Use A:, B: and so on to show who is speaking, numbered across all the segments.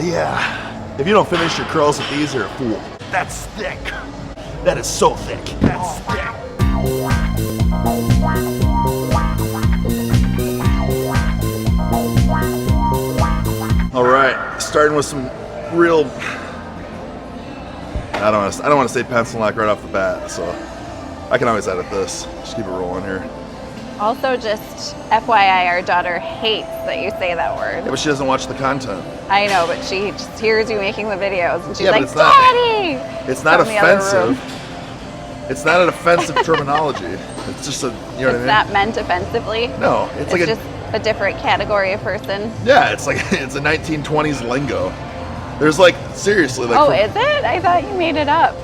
A: yeah. If you don't finish your curls with these, you're a fool. That's thick. That is so thick. That's thick. All right, starting with some real, I don't want to say pencil lock right off the bat, so I can always edit this. Just keep it rolling here.
B: Also, just FYI, our daughter hates that you say that word.
A: Yeah, but she doesn't watch the content.
B: I know, but she just hears you making the videos, and she's
A: Yeah,
B: like,
A: but
B: Daddy!
A: It's not
B: From the other
A: offensive. It's not an offensive terminology. It's just a, you know what I mean?
B: It's not meant offensively.
A: No, it's like
B: just a different category of person.
A: Yeah, it's like it's a 1920s lingo. There's like seriously like.
B: Oh, is it? I thought you made it up.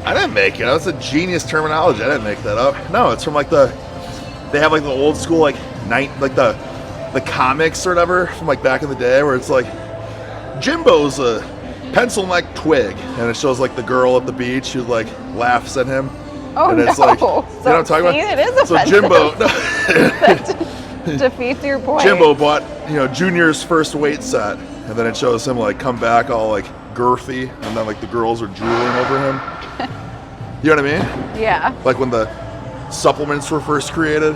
A: I didn't make it. That's a genius terminology. I didn't make that up. No, it's from like they have like the old school like the comics or whatever from like back in the day where it's like Jimbo's a pencil neck twig, and it shows like the girl at the beach who like laughs at him.
B: Oh,
A: and it's
B: no.
A: like, you know what I'm talking about?
B: It is
A: so
B: offensive.
A: Jimbo
B: That defeats your point.
A: Jimbo bought, Junior's first weight set, and then it shows him like come back all like girthy, and then like the girls are drooling over him. You know what I mean?
B: Yeah.
A: Like when the supplements were first created.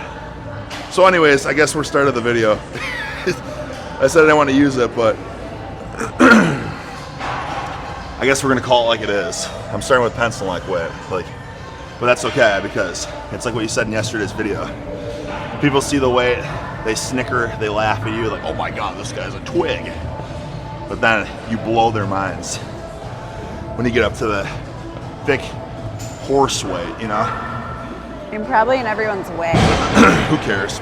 A: So anyways, I guess we're starting the video. I said I didn't want to use it, but I guess we're gonna call it like it is. I'm starting with pencil like weight, but that's okay because it's like what you said in yesterday's video. People see the weight, they snicker, they laugh at you, like, oh my god, this guy's a twig. But then you blow their minds when you get up to the thick horse weight, you know?
B: You're probably in everyone's way.
A: Who cares?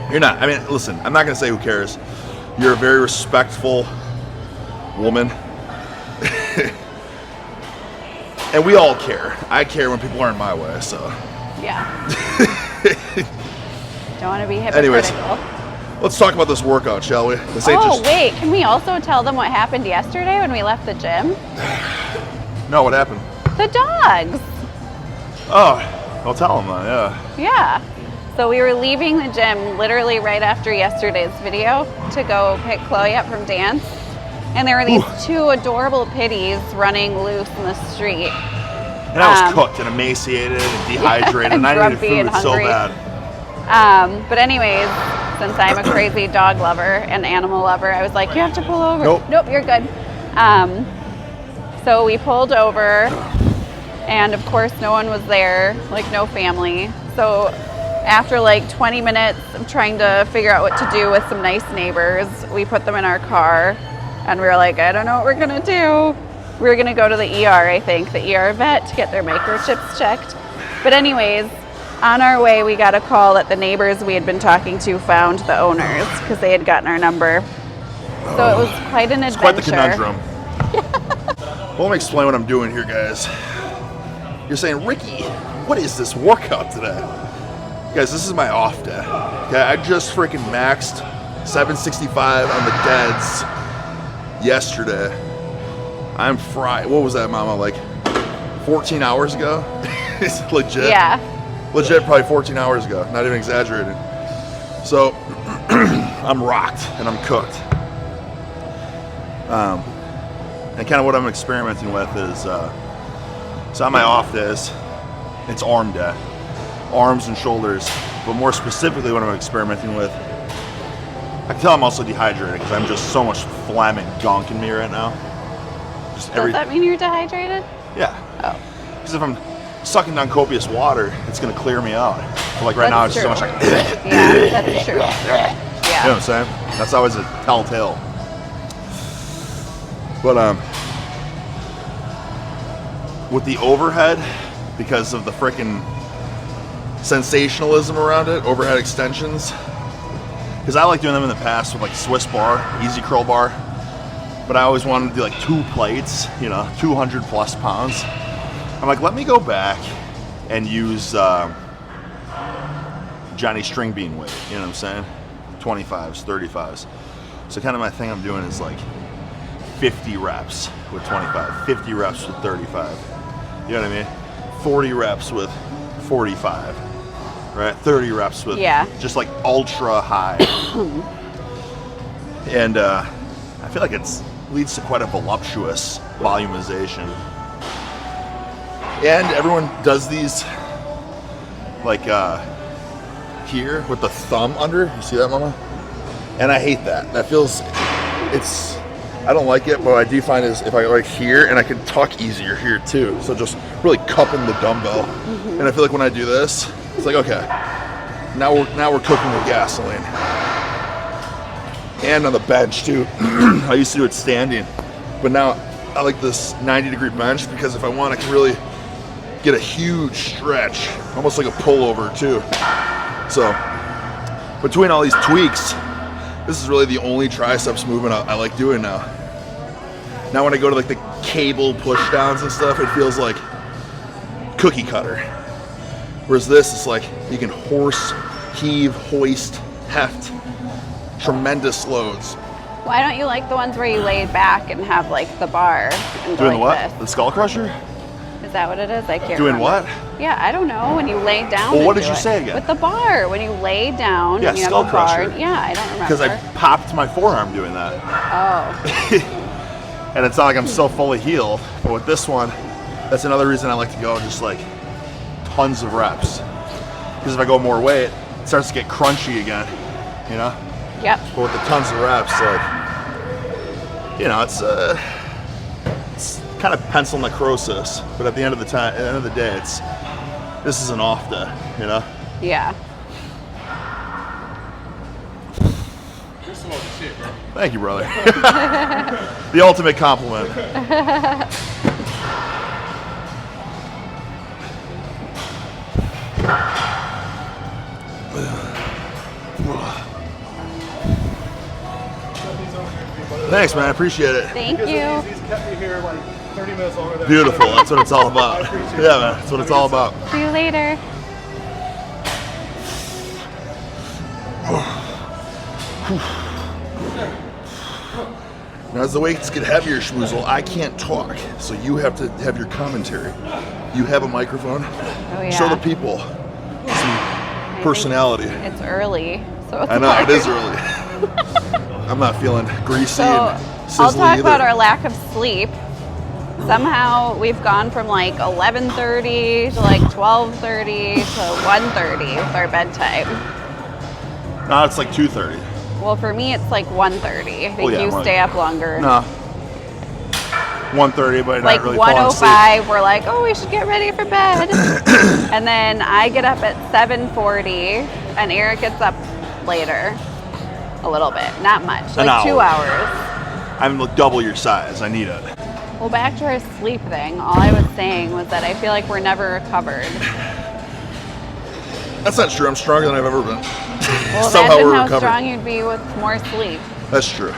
A: You're not. I mean, listen, I'm not going to say who cares. You're a very respectful woman. And we all care. I care when people are in my way, so.
B: Yeah. Don't want to be hypocritical.
A: Anyways, let's talk about this workout, shall we?
B: Wait, can we also tell them what happened yesterday when we left the gym?
A: No, what happened?
B: The dogs.
A: Oh, I'll tell them then, yeah.
B: Yeah. So we were leaving the gym literally right after yesterday's video to go pick Chloe up from dance. And there were these two adorable pitties running loose in the street.
A: And I was cooked and emaciated and dehydrated, and I needed food so bad.
B: But anyways, since I'm a crazy dog lover and animal lover, I was like, you have to pull over. Nope, you're good. So we pulled over, and of course no one was there, like no family. So after like 20 minutes of trying to figure out what to do with some nice neighbors, we put them in our car, and we were like, I don't know what we're gonna do. We were gonna go to the ER, I think, the ER vet, to get their microchips checked. But anyways, on our way, we got a call that the neighbors we had been talking to found the owners because they had gotten our number. So it was quite an adventure.
A: It's quite the conundrum. Well, let me explain what I'm doing here, guys. You're saying, Ricky, what is this workout today? Guys, this is my off day. Okay, I just freaking maxed 765 on the deads yesterday. I'm fried. What was that, Mama? Like 14 hours ago? It's legit.
B: Yeah.
A: Legit, probably 14 hours ago. Not even exaggerating. So I'm rocked and I'm cooked. And kind of what I'm experimenting with is, so on my off days, it's arm day, arms and shoulders. But more specifically, what I'm experimenting with, I can tell I'm also dehydrated because I'm just so much phlegm and gunk in me right now.
B: Does that mean you're dehydrated?
A: Yeah.
B: Oh.
A: Because if I'm sucking down copious water, it's gonna clear me out. But like right now, it's just so much like.
B: Yeah, that's true. Yeah.
A: You know what I'm saying? That's always a telltale. But with the overhead, because of the frickin' sensationalism around it, overhead extensions. Because I like doing them in the past with like Swiss bar, easy curl bar. But I always wanted to do like 2 plates, 200 plus pounds. I'm like, let me go back and use Johnny String Bean weight, you know what I'm saying? 25s, 35s. So kind of my thing I'm doing is like 50 reps with 25, 50 reps with 35. You know what I mean? 40 reps with 45, right? 30 reps with just like ultra high. And I feel like it's leads to quite a voluptuous volumization. And everyone does these like here with the thumb under. You see that, Mama? And I hate that. That feels, I don't like it, but I do find is if I go like here, and I can tuck easier here too. So just really cupping the dumbbell. And I feel like when I do this, it's like, okay, now we're cooking with gasoline. And on the bench too. I used to do it standing, but now I like this 90-degree bench because if I want, I can really get a huge stretch, almost like a pullover too. So between all these tweaks, this is really the only triceps movement I like doing now. Now when I go to like the cable push downs and stuff, it feels like cookie cutter. Whereas this is like you can horse, heave, hoist, heft, tremendous loads.
B: Why don't you like the ones where you lay back and have like the bar and go
A: Doing
B: like
A: what?
B: this?
A: The skull crusher?
B: Is that what it is? I can't
A: Doing
B: remember.
A: what?
B: Yeah, I don't know. When you lay down.
A: Well,
B: and
A: what did
B: do
A: you
B: it.
A: say again?
B: With the bar. When you lay down
A: Yeah,
B: and you have
A: skull
B: the bar.
A: crusher.
B: Yeah, I don't remember.
A: Because I popped my forearm doing that.
B: Oh.
A: And it's not like I'm still fully healed. But with this one, that's another reason I like to go just like tons of reps. Because if I go more weight, it starts to get crunchy again, you know?
B: Yep.
A: But with the tons of reps, like, you know, it's kind of pencil necrosis. But at the end of the day, this is an off day, you know?
B: Yeah.
C: You're slow as shit, bro.
A: Thank you, brother. The ultimate compliment. Thanks, man. I appreciate it.
B: Thank
C: Because
B: you.
C: of these, he's kept me here like 30 minutes longer than
A: Beautiful. That's what it's all about.
C: I appreciate
A: Yeah,
C: it.
A: man. That's what it's all about.
B: See you later.
A: Now, as the weights get heavier, Schmoozle, I can't talk, so you have to have your commentary. You have a microphone.
B: Oh yeah.
A: Show the people some personality.
B: It's early, so it's
A: I know,
B: hard.
A: it is early. I'm not feeling greasy
B: So
A: and sizzly
B: I'll talk
A: either.
B: about our lack of sleep. Somehow we've gone from like 11:30 to like 12:30 to 1:30 with our bedtime.
A: No, it's like 2:30.
B: Well, for me it's like 1:30. I think
A: yeah,
B: you
A: right.
B: stay up longer.
A: No. 1:30, but
B: Like
A: not really falling asleep.
B: 1:05, we're like, oh, we should get ready for bed. And then I get up at 7:40, and Eric gets up later, a little bit, not much,
A: An
B: like 2
A: hour.
B: hours.
A: I'm double your size. I need it.
B: Well, back to our sleep thing. All I was saying was that I feel like we're never recovered.
A: That's not true. I'm stronger than I've ever been.
B: Well,
A: Somehow
B: imagine
A: we're
B: how
A: recovered.
B: strong you'd be with more sleep.
A: That's true.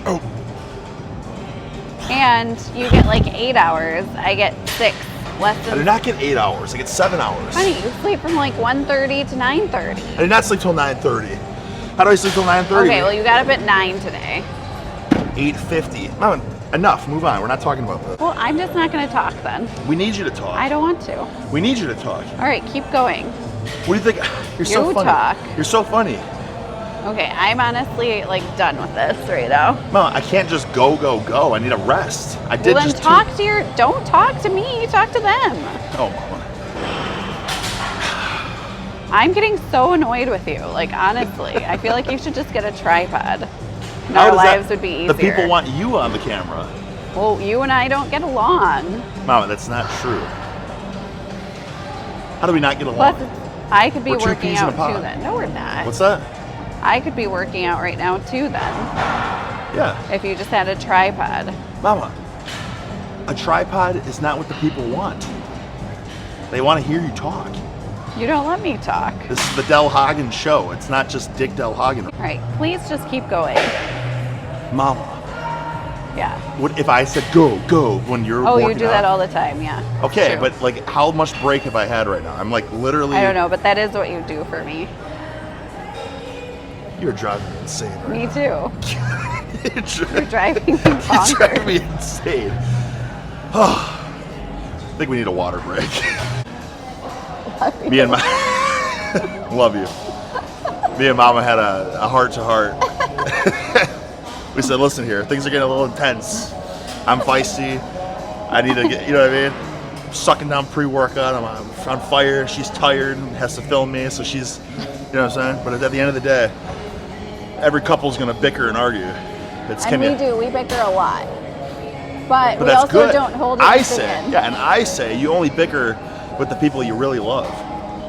A: Oh,
B: And you get like 8 hours. I get 6, less
A: I did
B: than.
A: not get 8 hours. I get 7 hours.
B: Honey, you sleep from like 1:30 to 9:30.
A: I did not sleep till 9:30. How do I sleep till 9:30?
B: Okay, well, you got up at 9 today.
A: 8:50. Mom, enough. Move on. We're not talking about this.
B: Well, I'm just not going to talk then.
A: We need you to talk.
B: I don't want to.
A: We need you to talk.
B: All right, keep going.
A: What do you think? You're so
B: You
A: funny.
B: talk.
A: You're so funny.
B: Okay, I'm honestly like done with this right now.
A: Mom, I can't just go. I need a rest. I did
B: Well, then
A: just
B: talk to your. Don't talk to me. Talk to them.
A: Oh, Mama.
B: I'm getting so annoyed with you. Like honestly, I feel like you should just get a tripod. And
A: How
B: our
A: does that-
B: lives would be easier.
A: The people want you on the camera.
B: Well, you and I don't get along.
A: Mama, that's not true. How do we not get
B: Plus,
A: along?
B: I could be
A: We're two
B: working
A: peas in a
B: out
A: pod.
B: too then. No, we're not.
A: What's that?
B: I could be working out right now too then.
A: Yeah.
B: If you just had a tripod.
A: Mama, a tripod is not what the people want. They want to hear you talk.
B: You don't let me talk.
A: This is the Del Hagen show. It's not just Dick Del Hagen.
B: All right, please just keep going.
A: Mama,
B: Yeah.
A: what if I said go when you're
B: Oh,
A: working
B: you do
A: out?
B: that all the time, yeah.
A: Okay,
B: True.
A: but like how much break have I had right now? I'm like literally.
B: I don't know, but that is what you do for me.
A: You're driving me insane right
B: Me
A: now.
B: too.
A: You're
B: You're driving me
A: You're driving
B: bonkers.
A: me insane. I think we need a water break. Me and my love you. Me and Mama had a heart to heart. We said, listen here, things are getting a little intense. I'm feisty. I need to get, you know what I mean? Sucking down pre-workout. I'm on fire. She's tired and has to film me, so she's, you know what I'm saying? But at the end of the day, every couple's gonna bicker and argue.
B: We bicker a lot. But we
A: that's
B: also
A: good.
B: don't hold it in.
A: And I say you only bicker with the people you really love.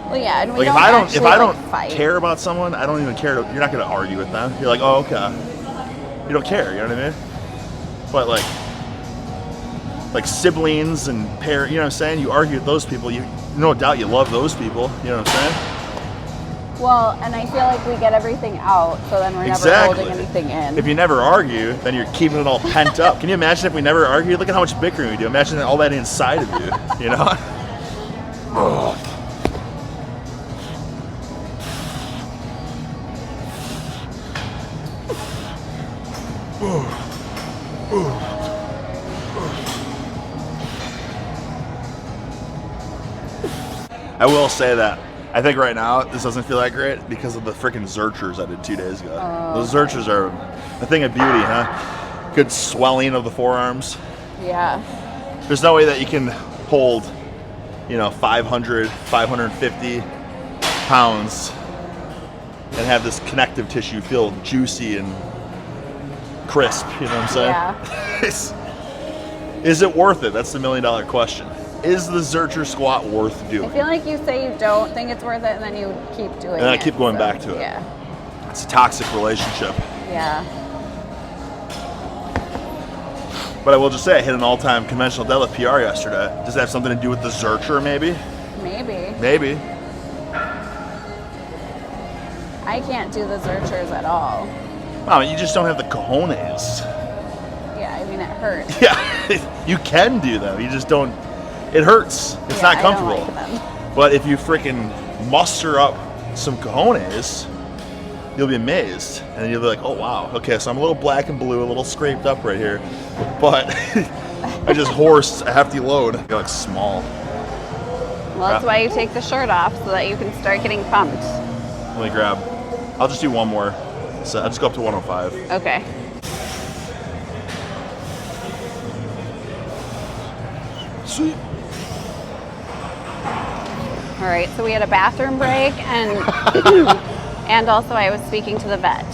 B: Well, yeah, and we
A: Like
B: don't
A: if I don't
B: fight.
A: care about someone, I don't even care. You're not gonna argue with them. You're like, oh, okay. You don't care. You know what I mean? But like siblings and parents, you know what I'm saying? You argue with those people. You no doubt you love those people. You know what I'm saying?
B: Well, and I feel like we get everything out, so then we're never holding anything in.
A: If you never argue, then you're keeping it all pent up. Can you imagine if we never argued? Look at how much bickering we do. Imagine all that inside of you, you know? I will say that I think right now this doesn't feel that great because of the freaking Zerchers I did 2 days ago. Those Zerchers are a thing of beauty, huh? Good swelling of the forearms.
B: Yeah.
A: There's no way that you can hold, 500, 550 pounds and have this connective tissue feel juicy and crisp, you know what I'm saying?
B: Yeah.
A: Is it worth it? That's the $1 million question. Is the Zercher squat worth doing?
B: I feel like you say you don't think it's worth it, and then you keep doing it.
A: And I keep going back to it.
B: Yeah.
A: It's a toxic relationship.
B: Yeah.
A: But I will just say I hit an all-time conventional deadlift PR yesterday. Does it have something to do with the Zercher, maybe? Maybe.
B: I can't do the Zerchers at all.
A: Wow, you just don't have the cojones.
B: Yeah, I mean, it hurts.
A: Yeah, you can do them. You just don't. It hurts. It's not comfortable.
B: I don't like them.
A: But if you freaking muster up some cojones, you'll be amazed. And you'll be like, oh, wow. Okay, so I'm a little black and blue, a little scraped up right here. But I just horsed a hefty load. I feel like small.
B: Well, that's why you take the shirt off, so that you can start getting pumped.
A: Let me grab. I'll just do one more. So I'll just go up to 105.
B: Okay.
A: Sweet.
B: All right, so we had a bathroom break, and and also I was speaking to the vet.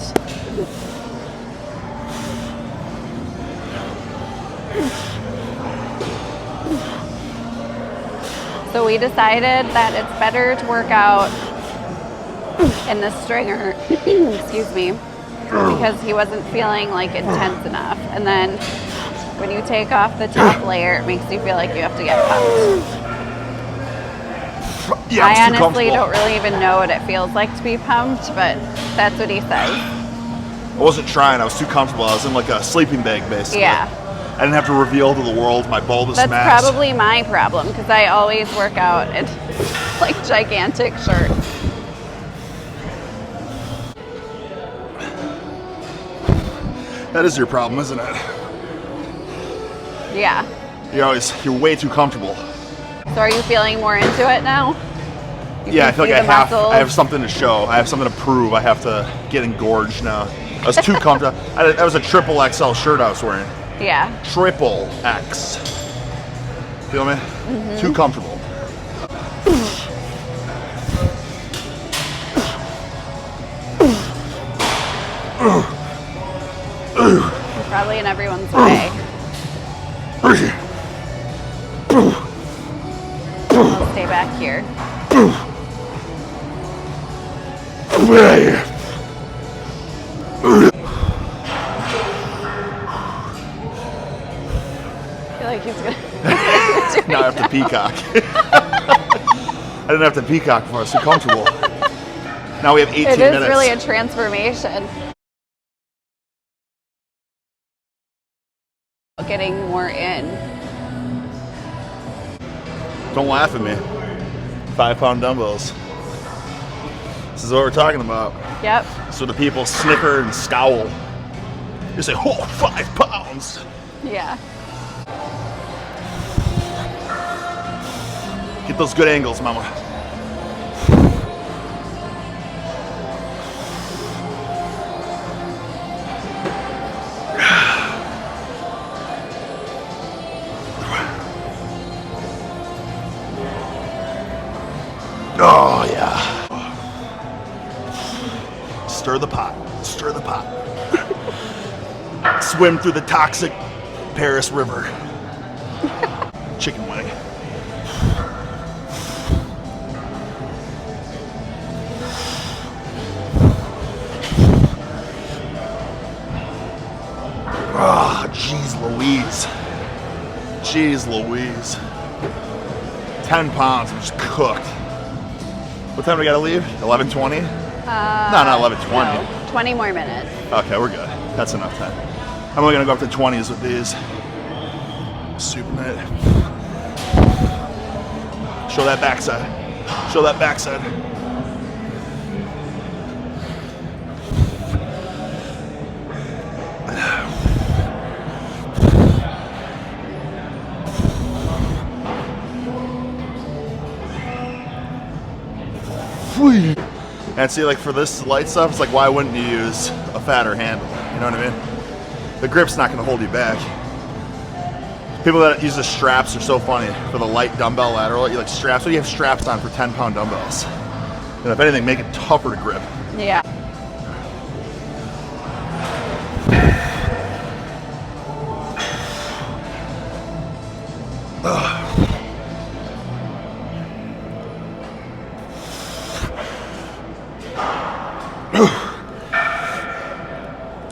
B: So we decided that it's better to work out in the stringer, excuse me, because he wasn't feeling like intense enough. And then when you take off the top layer, it makes you feel like you have to get pumped.
A: Yeah,
B: I honestly don't really even know what it feels like to be pumped, but that's what he says.
A: I wasn't trying. I was too comfortable. I was in like a sleeping bag, basically.
B: Yeah.
A: I didn't have to reveal to the world my bulbous
B: That's
A: mass.
B: probably my problem, because I always work out in like gigantic shirts.
A: That is your problem, isn't it?
B: Yeah.
A: You're way too comfortable.
B: So are you feeling more into it now?
A: Yeah, I feel like I
B: muscles?
A: have something to show. I have something to prove. I have to get engorged now. I was too comfortable. That was a triple XL shirt I was wearing.
B: Yeah.
A: Triple X. Feel me? Mm-hmm. Too comfortable.
B: You're probably in everyone's way. I'll stay back here. I feel like he's gonna.
A: Now I have to peacock. I didn't have to peacock before. I was too comfortable. Now we have 18 minutes.
B: It is really a transformation. Getting more in.
A: Don't laugh at me. 5-pound dumbbells. This is what we're talking about.
B: Yep.
A: So the people snicker and scowl. You say, oh, 5 pounds.
B: Yeah.
A: Get those good angles, mama. swim through the toxic Paris River. Chicken wing. Oh, jeez Louise. Jeez Louise. 10 pounds, I'm just cooked. What time do we gotta leave? 11:20? No, not 11:20.
B: No, 20 more minutes.
A: Okay, we're good. That's enough time. I'm only gonna go up to 20s with these. Super net. Show that backside. Show that backside. And see, like for this light stuff, it's like, why wouldn't you use a fatter handle? You know what I mean? The grip's not gonna hold you back. People that use the straps are so funny for the light dumbbell lateral. You like straps, so you have straps on for 10-pound dumbbells. And if anything, make it tougher to grip.
B: Yeah.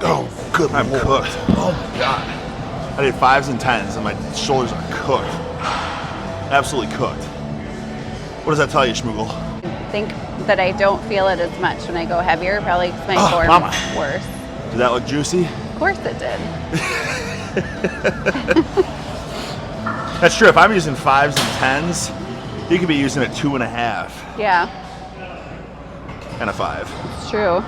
A: Oh, good. I'm cooked. Oh my God. I did 5s and 10s and my shoulders are cooked. Absolutely cooked. What does that tell you, Schmoogle?
B: I think that I don't feel it as much when I go heavier, probably because my form
A: mama.
B: is worse.
A: Did that look juicy?
B: Of course it did.
A: That's true. If I'm using 5s and 10s, you could be using it 2.5
B: Yeah,
A: and a 5.
B: it's true.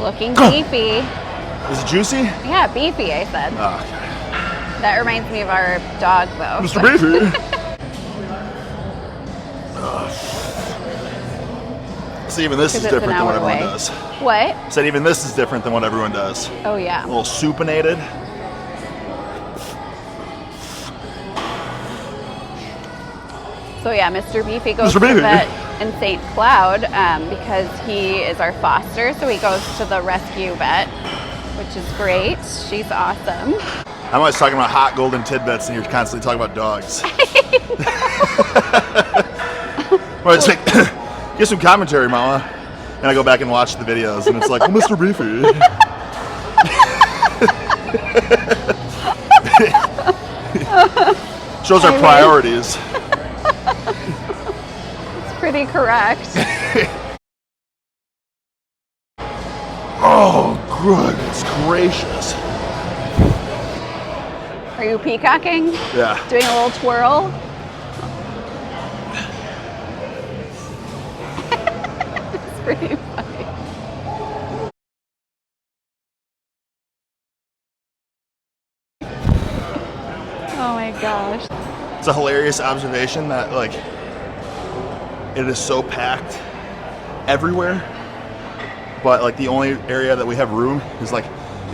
B: Looking beefy.
A: Is it juicy?
B: Yeah, beefy, I said.
A: Oh, okay.
B: That reminds me of our dog, though.
A: Mr. Beefy. See, even this is
B: 'Cause it's
A: different
B: an
A: than what
B: hour
A: everyone
B: away.
A: does.
B: What?
A: Said even this is different than what everyone does.
B: Oh, yeah.
A: A little supinated.
B: So yeah, Mr. Beefy goes
A: Mr.
B: to
A: Beefy.
B: the vet in St. Cloud because he is our foster. So he goes to the rescue vet, which is great. She's awesome.
A: I'm always talking about hot golden tidbits, and you're constantly talking about dogs. Well, it's like, get some commentary, Mama. And I go back and watch the videos, and it's like, oh, Mr. Beefy. Shows our priorities.
B: It's pretty correct.
A: Oh, goodness gracious.
B: Are you peacocking?
A: Yeah.
B: Doing a little twirl? It's pretty funny. Oh my gosh.
A: It's a hilarious observation that, like, it is so packed everywhere, but, like, the only area that we have room is, like,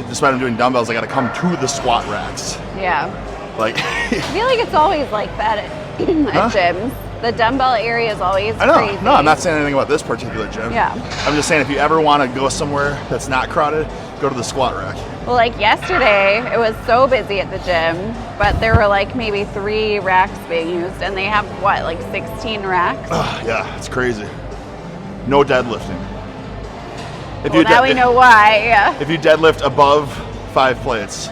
A: despite I'm doing dumbbells, I gotta come to the squat racks.
B: Yeah.
A: Like,
B: I feel like it's always like that at gyms. The dumbbell area is always
A: I know.
B: crazy.
A: No, I'm not saying anything about this particular gym.
B: Yeah.
A: I'm just saying if you ever want to go somewhere that's not crowded, go to the squat rack.
B: Well, like yesterday, it was so busy at the gym, but there were like maybe 3 racks being used, and they have what, like 16 racks?
A: Yeah, it's crazy. No deadlifting. If
B: Well, now we know why. Yeah.
A: If you deadlift above 5 plates,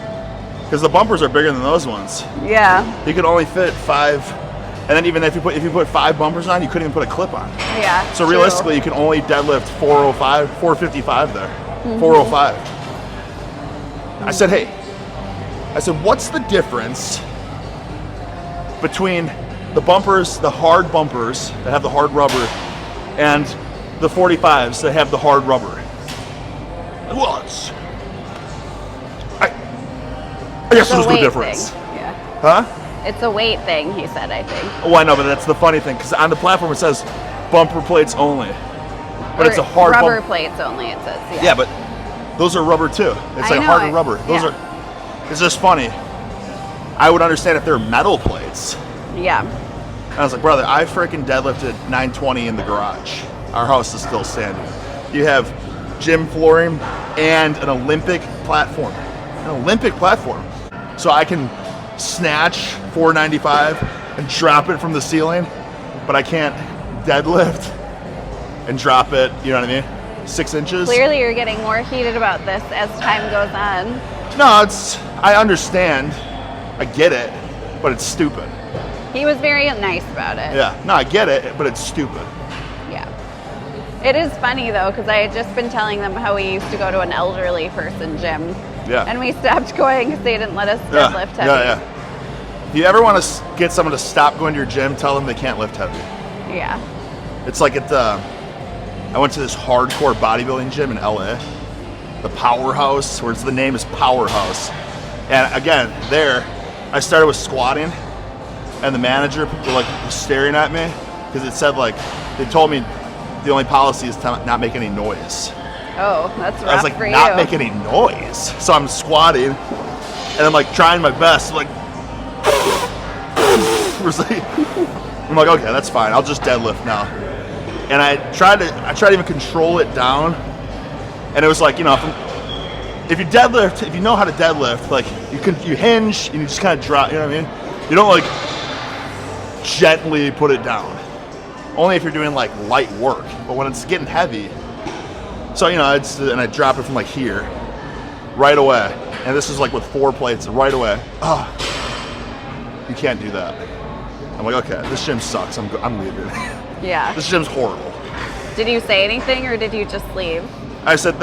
A: because the bumpers are bigger than those ones.
B: Yeah.
A: You could only fit 5, and then even if you put 5 bumpers on, you couldn't even put a clip on.
B: Yeah.
A: So
B: true.
A: realistically, you can only deadlift 405, 455 there, 405. I said, hey, what's the difference between the bumpers, the hard bumpers that have the hard rubber, and the 45s that have the hard rubber? Well, I guess there's no difference.
B: Thing. Yeah.
A: Huh?
B: It's a weight thing, he said, I think.
A: Oh, I know, but that's the funny thing, because on the platform it says bumper plates only. But
B: Or
A: it's a hard
B: rubber
A: bump.
B: plates only, it says. Yeah.
A: Yeah, but those are rubber too. It's
B: I
A: like
B: know,
A: harder rubber. Those
B: yeah.
A: are. It's just funny. I would understand if they're metal plates.
B: Yeah.
A: And I was like, brother, I freaking deadlifted 920 in the garage. our house is still standing. You have gym flooring and an Olympic platform. An Olympic platform. So I can snatch 495 and drop it from the ceiling, but I can't deadlift and drop it, you know what I mean? 6 inches.
B: Clearly you're getting more heated about this as time goes on.
A: No, I understand. I get it, but it's stupid.
B: He was very nice about it.
A: Yeah, no, I get it, but it's stupid.
B: Yeah. It is funny though, because I had just been telling them how we used to go to an elderly person gym.
A: Yeah.
B: And we stopped going because they didn't let us deadlift heavy.
A: Yeah. If you ever want to get someone to stop going to your gym, tell them they can't lift heavy.
B: Yeah.
A: It's like I went to this hardcore bodybuilding gym in LA, the Powerhouse, where the name is Powerhouse. And again, there, I started with squatting, and the manager was staring at me because it said they told me the only policy is to not make any noise.
B: Oh, that's rough
A: I was like,
B: for you.
A: not make any noise. So I'm squatting, and I'm like trying my best, I'm like, okay, that's fine. I'll just deadlift now. And I tried to even control it down, and it was like, if you deadlift, if you know how to deadlift, you hinge and you just kind of drop, you know what I mean? You don't gently put it down. Only if you're doing light work. But when it's getting heavy, so and I drop it from here, right away. And this is with 4 plates, right away. You can't do that. I'm like, okay, this gym sucks. I'm leaving.
B: Yeah.
A: This gym's horrible.
B: Did you say anything or did you just leave?
A: I said,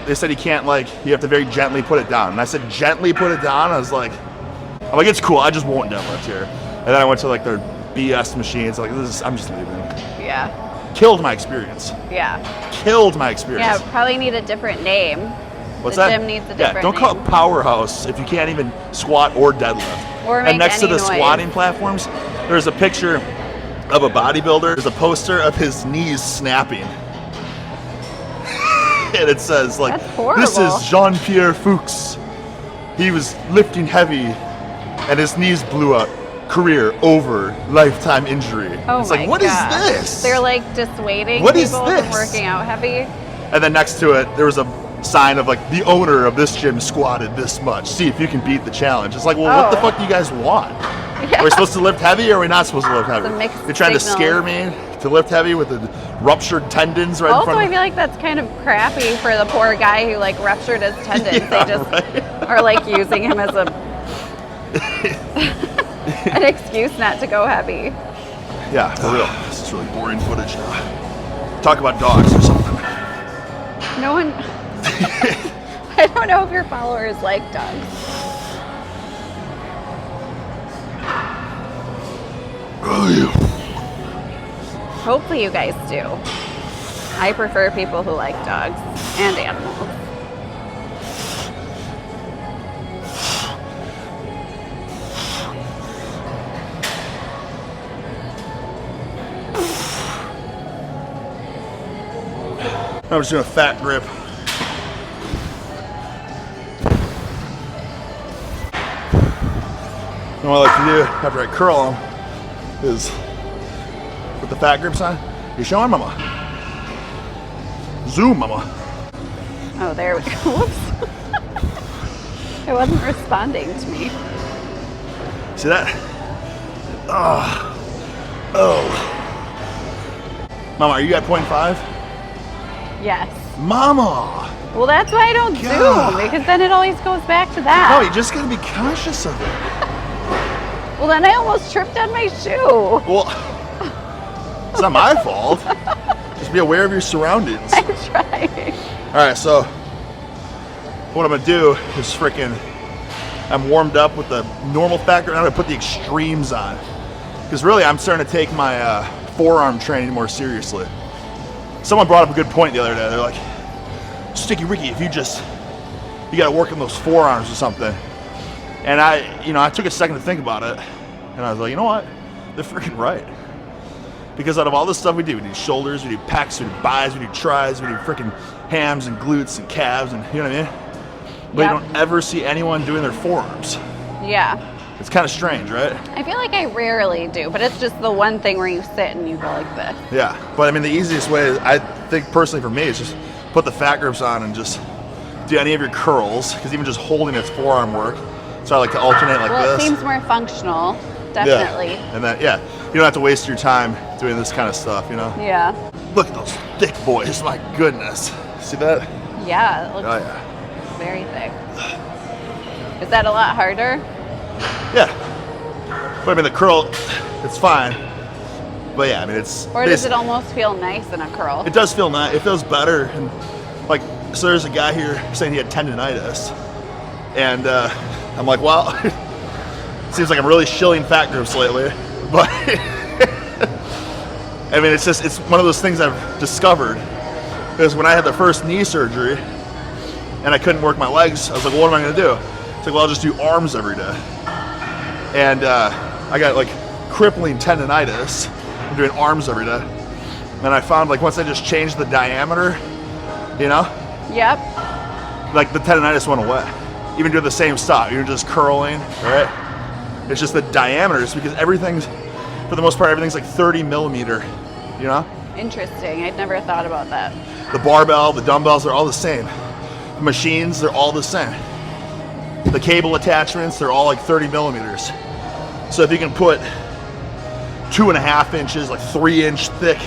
A: they said you can't you have to very gently put it down. And I said, gently put it down? I'm like, it's cool. I just won't deadlift here. And then I went to their BS machines. I'm just leaving.
B: Yeah.
A: Killed my experience.
B: Yeah.
A: Killed my experience.
B: Yeah, probably need a different name.
A: What's
B: the
A: that?
B: Gym needs a different
A: don't
B: name.
A: call it Powerhouse if you can't even squat or deadlift.
B: Or make
A: and next
B: any
A: to the
B: noise.
A: squatting platforms, there's a picture of a bodybuilder. There's a poster of his knees snapping. And it says
B: That's horrible.
A: this is Jean-Pierre Fuchs. He was lifting heavy and his knees blew up. Career over, lifetime injury.
B: Oh
A: it's
B: my
A: what
B: gosh.
A: is this?
B: They're dissuading
A: What is
B: people
A: this?
B: from working out heavy.
A: And then next to it, there was a sign of the owner of this gym squatted this much. See if you can beat the challenge. It's what the fuck do you guys want?
B: Yeah.
A: Are we supposed to lift heavy or are we not supposed to lift heavy?
B: It's a mixed
A: You're trying
B: signals.
A: to scare me to lift heavy with the ruptured tendons right in
B: Also,
A: front
B: I
A: of me?
B: feel like that's kind of crappy for the poor guy who ruptured his tendons.
A: Yeah,
B: they just
A: right.
B: are using him as an excuse not to go heavy.
A: Yeah, for real. This is really boring footage now. Talk about dogs or something.
B: No one. I don't know if your followers like dogs. Hopefully you guys do. I prefer people who like dogs and animals.
A: I'm just doing a fat grip. And what I like to do after I curl them is put the fat grips on. You showing, mama? Zoom, mama.
B: Oh, there we go. Whoops. It wasn't responding to me.
A: See that? Oh. Mama, are you at 0.5?
B: Yes.
A: Mama!
B: Well, that's why I don't
A: God.
B: zoom, because then it always goes back to that.
A: No, you just gotta be conscious of it.
B: Well, then I almost tripped on my shoe.
A: Well, it's not my fault. Just be aware of your surroundings.
B: I'm trying.
A: Alright, so what I'm gonna do is I'm warmed up with the normal factor, and I'm gonna put the extremes on. Because really, I'm starting to take my forearm training more seriously. Someone brought up a good point the other day. They're like, Sticky Ricky, if you gotta work on those forearms or something. And I took a second to think about it, and I was like, you know what? They're freaking right. Because out of all the stuff we do shoulders, we do pecs, we do buys, we do tries, we do freaking hams and glutes and calves, and you know what I mean? But
B: Yep.
A: you don't ever see anyone doing their forearms.
B: Yeah.
A: It's kind of strange, right?
B: I feel like I rarely do, but it's just the one thing where you sit and you go like this.
A: Yeah, but I mean, the easiest way, I think personally for me, is just put the fat grips on and just do any of your curls, because even just holding it's forearm work. So I like to alternate like
B: Well,
A: this.
B: it seems more functional, definitely.
A: Yeah. And then, yeah, you don't have to waste your time doing this kind of stuff, you know?
B: Yeah.
A: Look at those thick boys, my goodness. See that?
B: Yeah, it looks
A: Oh, yeah.
B: very thick. Is that a lot harder?
A: Yeah. But I mean, the curl, it's fine. But yeah, I mean, it's.
B: Or does it almost feel nice in a curl?
A: It does feel nice. It feels better. And like, so there's a guy here saying he had tendonitis. And I'm like, well, seems like I'm really shilling fat grips lately. But I mean, it's one of those things I've discovered. Because when I had the first knee surgery and I couldn't work my legs, I was like, well, what am I going to do? It's like, well, I'll just do arms every day. And I got like crippling tendonitis from doing arms every day. And I found like once I just changed the diameter, you know,
B: Yep.
A: like the tendonitis went away. Even doing the same stop, you're just curling, right? It's just the diameters, because everything's, for the most part, everything's like 30 millimeter, you know?
B: Interesting. I'd never thought about that.
A: The barbell, the dumbbells, they're all the same. The machines, they're all the same. The cable attachments, they're all like 30 millimeters. So if you can put 2.5 inches, like 3-inch thick,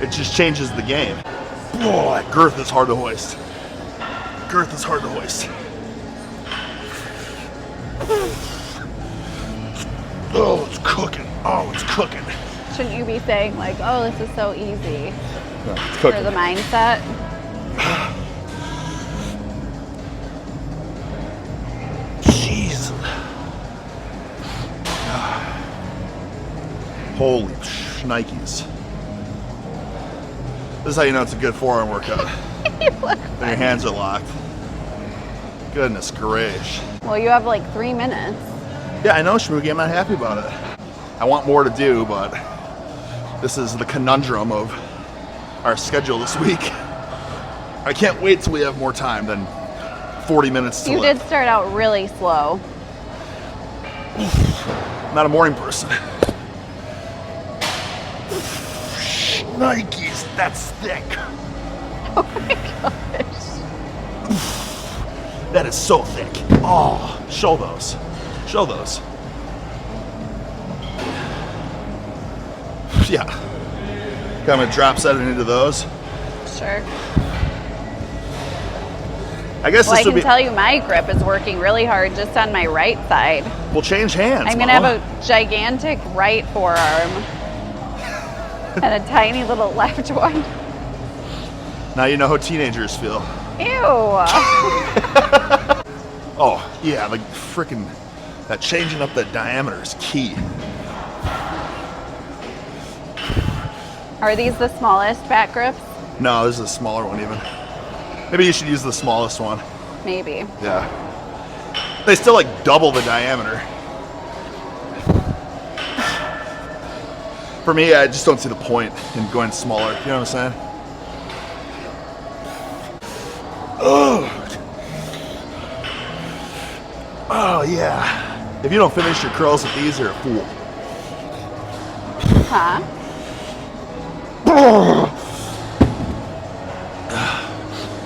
A: it just changes the game. Oh, that girth is hard to hoist. Girth is hard to hoist. Oh, it's cooking. Oh, it's cooking.
B: Shouldn't you be saying like, oh, this is so easy
A: No, it's
B: for
A: cooking.
B: the mindset?
A: Jeez. Holy shnikes. This is how you know it's a good forearm workout.
B: You look
A: When your hands are locked. Goodness gracious.
B: Well, you have like 3 minutes.
A: Yeah, I know, Shmoogie. I'm not happy about it. I want more to do, but this is the conundrum of our schedule this week. I can't wait till we have more time than 40 minutes to
B: You
A: live.
B: did start out really slow.
A: I'm not a morning person. Nikes, that's thick.
B: Oh my gosh.
A: That is so thick. Oh, show those. Show those. Yeah. Okay, I'm gonna drop set it into those.
B: Sure.
A: I guess
B: Well, I
A: this would
B: can
A: be.
B: tell you my grip is working really hard just on my right side.
A: We'll change hands.
B: I'm gonna
A: Mama.
B: have a gigantic right forearm and a tiny little left one.
A: Now you know how teenagers feel.
B: Ew.
A: Oh yeah, like freaking that changing up that diameter is key.
B: Are these the smallest back grips?
A: No, this is a smaller one even. Maybe you should use the smallest one.
B: Maybe.
A: Yeah. They still like double the diameter. For me, I just don't see the point in going smaller. You know what I'm saying? Oh. Oh yeah. If you don't finish your curls with these, you're a fool.
B: Huh?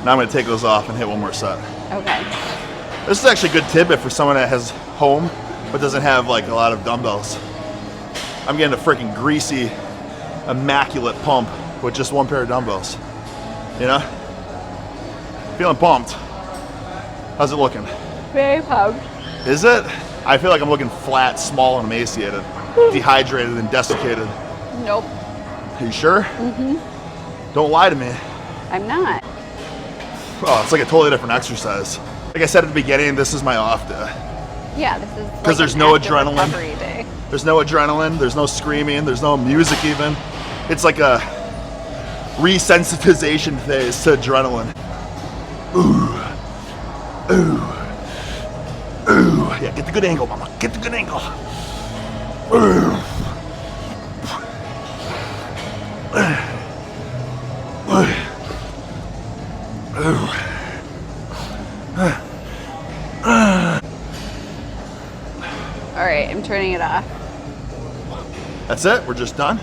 A: Now I'm gonna take those off and hit one more set.
B: Okay.
A: This is actually a good tidbit for someone that has home but doesn't have like a lot of dumbbells. I'm getting a freaking greasy, immaculate pump with just one pair of dumbbells. You know? Feeling pumped. How's it looking?
B: Very pumped.
A: Is it? I feel like I'm looking flat, small, and emaciated, dehydrated, and desiccated.
B: Nope.
A: Are you sure?
B: Mm-hmm.
A: Don't lie to me.
B: I'm not.
A: Oh, it's like a totally different exercise. Like I said at the beginning, this is my off day.
B: Yeah, this is like
A: there's
B: an
A: no
B: active
A: adrenaline.
B: recovery day.
A: There's no adrenaline, there's no screaming, there's no music even. It's like a resensitization phase to adrenaline. Ooh. Ooh. Ooh. Yeah, get the good angle, mama. Get the good angle. Ooh.
B: All right, I'm turning it off.
A: That's it? We're just done?